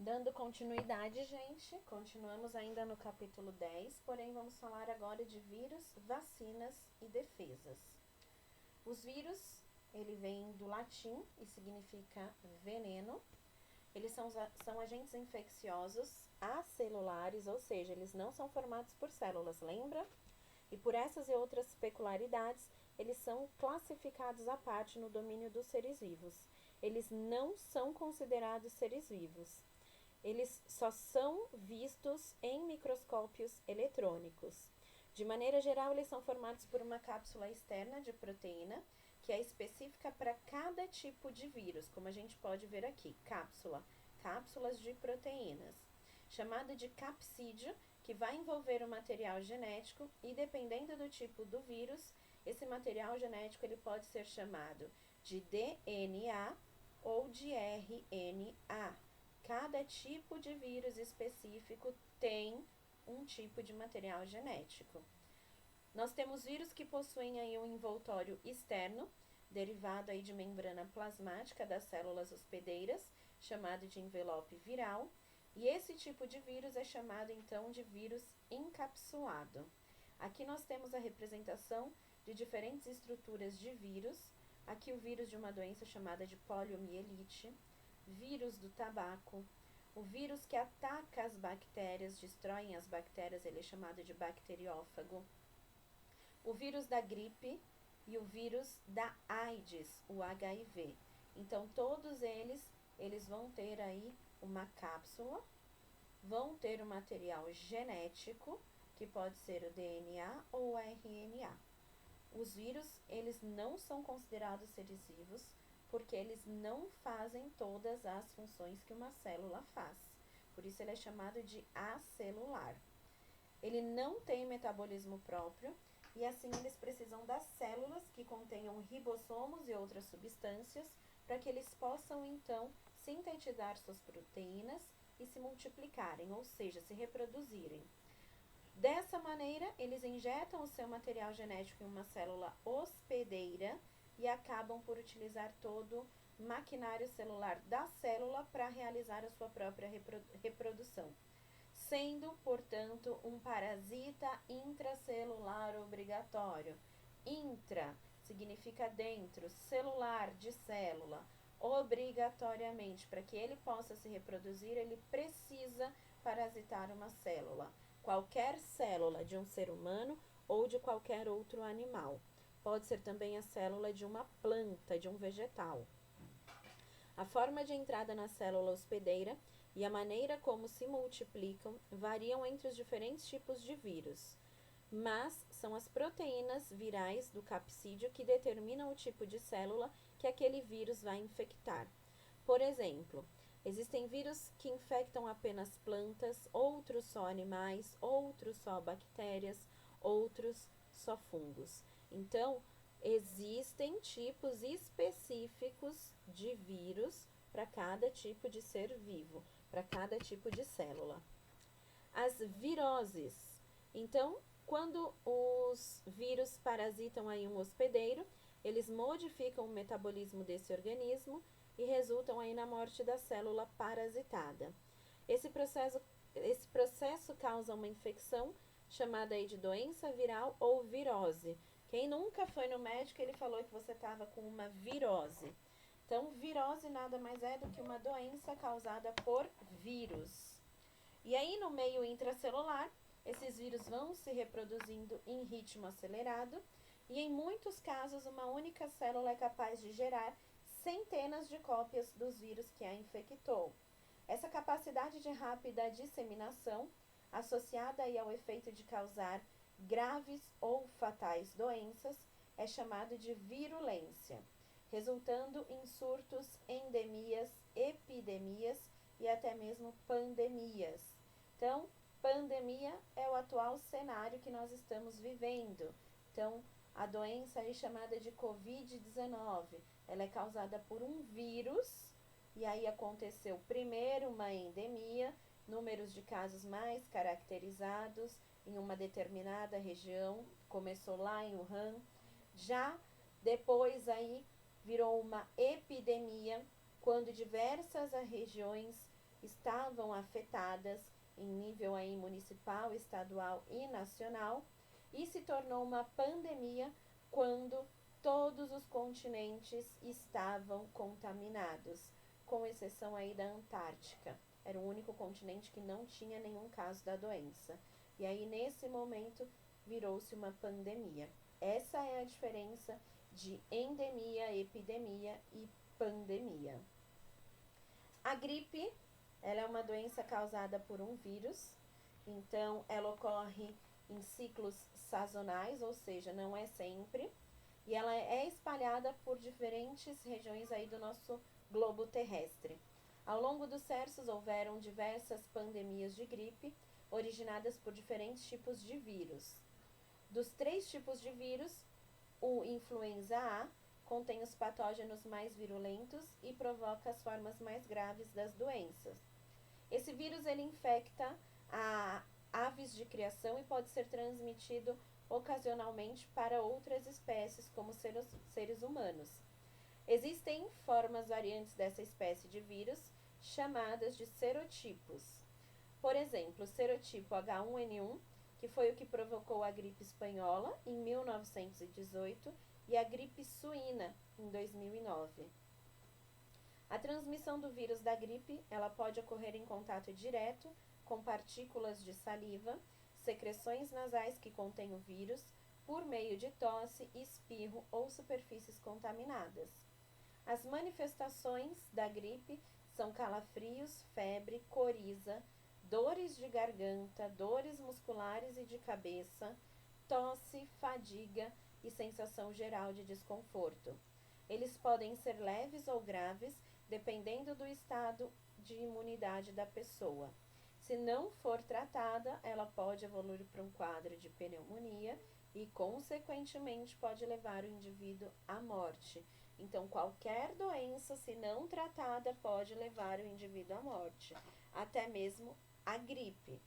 Dando continuidade, gente, continuamos ainda no capítulo 10, porém vamos falar agora de vírus, vacinas e defesas. Os vírus, ele vem do latim e significa veneno. Eles são agentes infecciosos acelulares, ou seja, eles não são formados por células, lembra? E por essas e outras peculiaridades, eles são classificados à parte no domínio dos seres vivos. Eles não são considerados seres vivos. Eles só são vistos em microscópios eletrônicos. De maneira geral, eles são formados por uma cápsula externa de proteína, que é específica para cada tipo de vírus, como a gente pode ver aqui, cápsulas de proteínas, chamado de capsídeo, que vai envolver o material genético e, dependendo do tipo do vírus, esse material genético ele pode ser chamado de DNA ou de RNA. Cada tipo de vírus específico tem um tipo de material genético. Nós temos vírus que possuem aí um envoltório externo, derivado aí de membrana plasmática das células hospedeiras, chamado de envelope viral, e esse tipo de vírus é chamado então de vírus encapsulado. Aqui nós temos a representação de diferentes estruturas de vírus. Aqui o vírus de uma doença chamada de poliomielite, vírus do tabaco, o vírus que ataca as bactérias, destroem as bactérias, ele é chamado de bacteriófago, o vírus da gripe e o vírus da AIDS, o HIV. Então, todos eles vão ter aí uma cápsula, vão ter um material genético, que pode ser o DNA ou o RNA. Os vírus, eles não são considerados seres vivos, porque eles não fazem todas as funções que uma célula faz. Por isso ele é chamado de acelular. Ele não tem metabolismo próprio e assim eles precisam das células que contenham ribossomos e outras substâncias para que eles possam então sintetizar suas proteínas e se multiplicarem, ou seja, se reproduzirem. Dessa maneira, eles injetam o seu material genético em uma célula hospedeira e acabam por utilizar todo o maquinário celular da célula para realizar a sua própria reprodução, sendo, portanto, um parasita intracelular obrigatório. Intra significa dentro, celular de célula. Obrigatoriamente, para que ele possa se reproduzir, ele precisa parasitar uma célula. Qualquer célula de um ser humano ou de qualquer outro animal. Pode ser também a célula de uma planta, de um vegetal. A forma de entrada na célula hospedeira e a maneira como se multiplicam variam entre os diferentes tipos de vírus, mas são as proteínas virais do capsídeo que determinam o tipo de célula que aquele vírus vai infectar. Por exemplo, existem vírus que infectam apenas plantas, outros só animais, outros só bactérias, outros só fungos. Então, existem tipos específicos de vírus para cada tipo de ser vivo, para cada tipo de célula. As viroses. Então, quando os vírus parasitam aí um hospedeiro, eles modificam o metabolismo desse organismo e resultam aí na morte da célula parasitada. Esse processo causa uma infecção chamada aí de doença viral ou virose. Quem nunca foi no médico, ele falou que você estava com uma virose. Então, virose nada mais é do que uma doença causada por vírus. E aí, no meio intracelular, esses vírus vão se reproduzindo em ritmo acelerado e, em muitos casos, uma única célula é capaz de gerar centenas de cópias dos vírus que a infectou. Essa capacidade de rápida disseminação, associada aí ao efeito de causar graves ou fatais doenças, é chamado de virulência, resultando em surtos, endemias, epidemias e até mesmo pandemias. Então, pandemia é o atual cenário que nós estamos vivendo. Então, a doença aí chamada de Covid-19, ela é causada por um vírus, e aí aconteceu primeiro uma endemia, números de casos mais caracterizados em uma determinada região, começou lá em Wuhan, já depois aí virou uma epidemia, quando diversas regiões estavam afetadas em nível aí municipal, estadual e nacional, e se tornou uma pandemia quando todos os continentes estavam contaminados, com exceção aí da Antártica. Era o único continente que não tinha nenhum caso da doença. E aí, nesse momento, virou-se uma pandemia. Essa é a diferença de endemia, epidemia e pandemia. A gripe, ela é uma doença causada por um vírus, então ela ocorre em ciclos sazonais, ou seja, não é sempre, e ela é espalhada por diferentes regiões aí do nosso globo terrestre. Ao longo dos séculos houveram diversas pandemias de gripe, originadas por diferentes tipos de vírus. Dos 3 tipos de vírus, o influenza A contém os patógenos mais virulentos e provoca as formas mais graves das doenças. Esse vírus ele infecta a aves de criação e pode ser transmitido ocasionalmente para outras espécies, como seres humanos. Existem formas variantes dessa espécie de vírus, chamadas de serotipos. Por exemplo, o serotipo H1N1, que foi o que provocou a gripe espanhola em 1918 e a gripe suína em 2009. A transmissão do vírus da gripe, ela pode ocorrer em contato direto com partículas de saliva, secreções nasais que contêm o vírus, por meio de tosse, espirro ou superfícies contaminadas. As manifestações da gripe são calafrios, febre, coriza, dores de garganta, dores musculares e de cabeça, tosse, fadiga e sensação geral de desconforto. Eles podem ser leves ou graves, dependendo do estado de imunidade da pessoa. Se não for tratada, ela pode evoluir para um quadro de pneumonia e, consequentemente, pode levar o indivíduo à morte. Então, qualquer doença, se não tratada, pode levar o indivíduo à morte, até mesmo a gripe.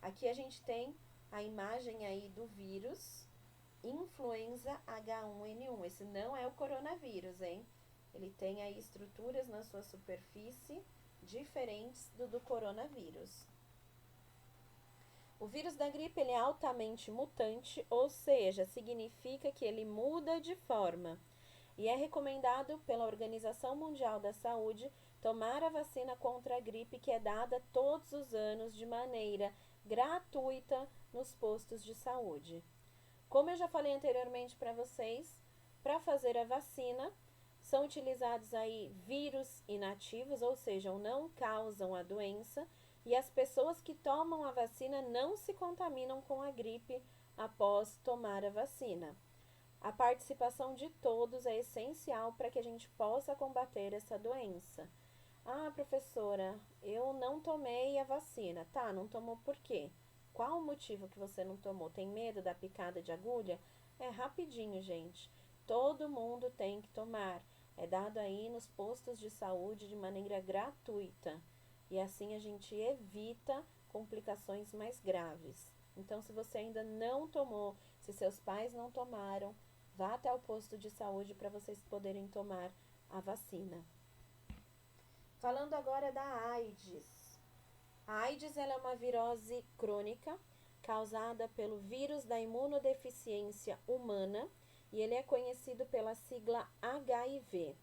Aqui a gente tem a imagem aí do vírus influenza H1N1. Esse não é o coronavírus, hein? Ele tem aí estruturas na sua superfície diferentes do coronavírus. O vírus da gripe ele é altamente mutante, ou seja, significa que ele muda de forma. E é recomendado pela Organização Mundial da Saúde tomar a vacina contra a gripe, que é dada todos os anos de maneira gratuita nos postos de saúde. Como eu já falei anteriormente para vocês, para fazer a vacina, são utilizados aí vírus inativos, ou seja, não causam a doença, e as pessoas que tomam a vacina não se contaminam com a gripe após tomar a vacina. A participação de todos é essencial para que a gente possa combater essa doença. Ah, professora, eu não tomei a vacina. Tá, não tomou por quê? Qual o motivo que você não tomou? Tem medo da picada de agulha? É rapidinho, gente. Todo mundo tem que tomar. É dado aí nos postos de saúde de maneira gratuita. E assim a gente evita complicações mais graves. Então, se você ainda não tomou, se seus pais não tomaram, vá até o posto de saúde para vocês poderem tomar a vacina. Falando agora da AIDS. A AIDS ela é uma virose crônica causada pelo vírus da imunodeficiência humana e ele é conhecido pela sigla HIV.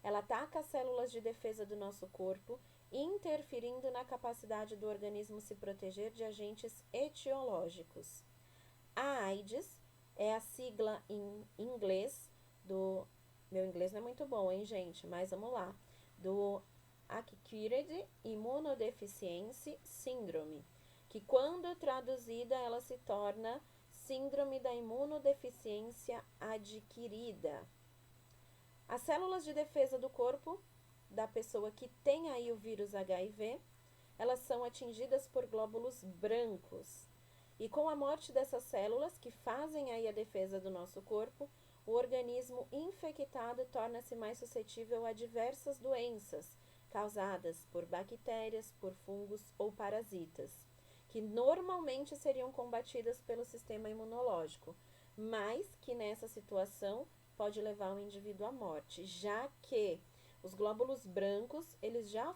Ela ataca as células de defesa do nosso corpo, interferindo na capacidade do organismo se proteger de agentes etiológicos. A AIDS é a sigla em inglês do... Meu inglês não é muito bom, hein, gente? Mas vamos lá. Do Acquired Immunodeficiency Syndrome, que quando traduzida ela se torna Síndrome da Imunodeficiência Adquirida. As células de defesa do corpo da pessoa que tem aí o vírus HIV, elas são atingidas por glóbulos brancos. E com a morte dessas células, que fazem aí a defesa do nosso corpo, o organismo infectado torna-se mais suscetível a diversas doenças, causadas por bactérias, por fungos ou parasitas, que normalmente seriam combatidas pelo sistema imunológico, mas que nessa situação pode levar o indivíduo à morte, já que os glóbulos brancos, eles já